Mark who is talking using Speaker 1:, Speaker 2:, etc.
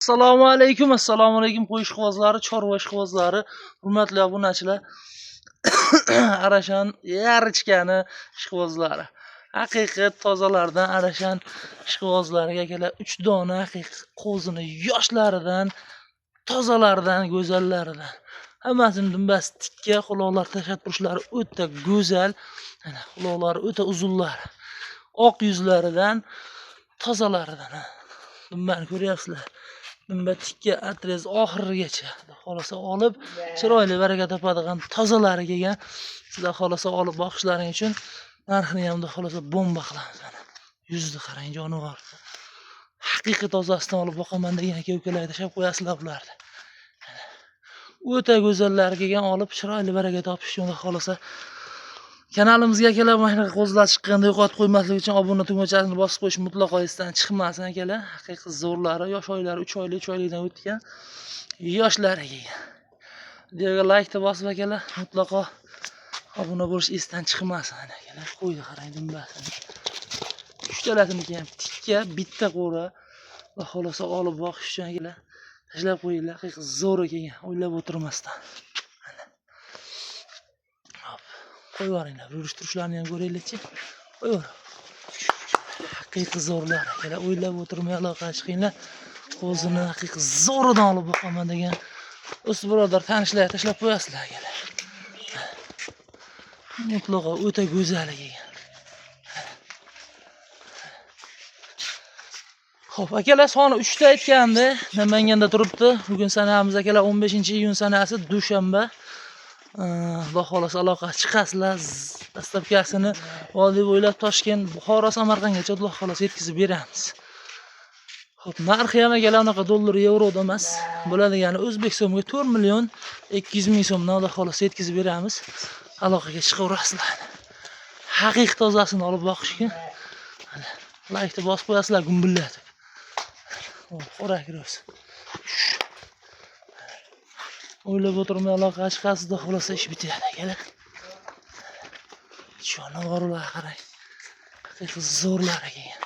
Speaker 1: Assalomu alaykum qo'y ishqibozlari, chorva ishqibozlari, hurmatli obunachilar. Arashan yarichkani ishqibozlari. Haqiqiy tozalardan Arashan ishqibozlariga kelar 3 dona haqiqiy qo'zini yoshlaridan, tozalaridan, go'zallaridan. Hammasini dumbas tikka quloqlar tashlab turishlari o'ta go'zal. Mana quloqlari o'ta uzunlar. Oq yuzlaridan, tozalaridan. Dumbani ko'ryapsizlar. Dumba tikka atrez oxirigacha xolosa olib, chiroyli baraka topadigan tozalari kelgan. Sizlar xolosa olib boqishlaring uchun narxini ham xolosa bomba qilamiz mana. Yuzni qarang, jonivor. Haqiqiy tozasidan olib boqaman degan aka-ukalar tashab qo'yasizlar bularni. O'ta go'zallar kelgan, olib chiroyli baraka topish uchun xolosa kanalimizga kelib mana qo'zlar chiqqanda yo'qotib qo'ymaslik uchun obuna tugmachasini bosib qo'yish mutlaqo esdan chiqmasin akalar. Haqiqiy zo'rlari, yosh oylari 3 oylik, 3 oylikdan o'tgan yoshlari kelgan. Videoga like bosib akalar, mutlaqo obuna bo'lish esdan chiqmasin akalar. Qo'ydi qarang dumbasini. 3 talasini ham tikka, bitta qo'ra va xolosa olib boqish uchun akalar tashlab qo'yinglar. Haqiqiy zo'r kelgan, o'ylab o'tirmasdan. Qo'yvoringlar, yurishtirishlarini ham ko'raylikchi. Qo'yvor. Haqiqiy zo'rlar akalar, o'ylab o'tirmay aloqa chiqinglar. Qo'zini haqiqiy zo'ridan olib boqaman degan o'z birodar tanishlar tashlab qo'yasizlar akalar. Mutlaqo o'ta go'zal ekan. Xo'p, akalar soni 3 ta aytgandi. Namanganda turibdi. Bugun sanamiz akalar 15-iyun sanasi dushanba. Xudo xolasa aloqa chiqasizlar. Dastlabkasini Vodiy bo'ylab Toshkent, Buxoro, Samarqandgacha Xudo xolasa yetkazib beramiz. Xo'p, narxi ham akalar unaqa dollar, yevroda emas. Bo'ladigani o'zbek so'miga 4 million 200 ming so'mdan Xudo xolasa yetkazib beramiz. Aloqaga chiqaverasizlar. Haqiqiy tozasini olib boqish uchun like bosib qo'yasizlar gumbullatib. Xo'rak ro'z. O'ylab o'tirmay aloqa chiqasizda xolasa ish bitadi akalar. Jonivorlar qarang. Haqiqiy zo'rlar ekan.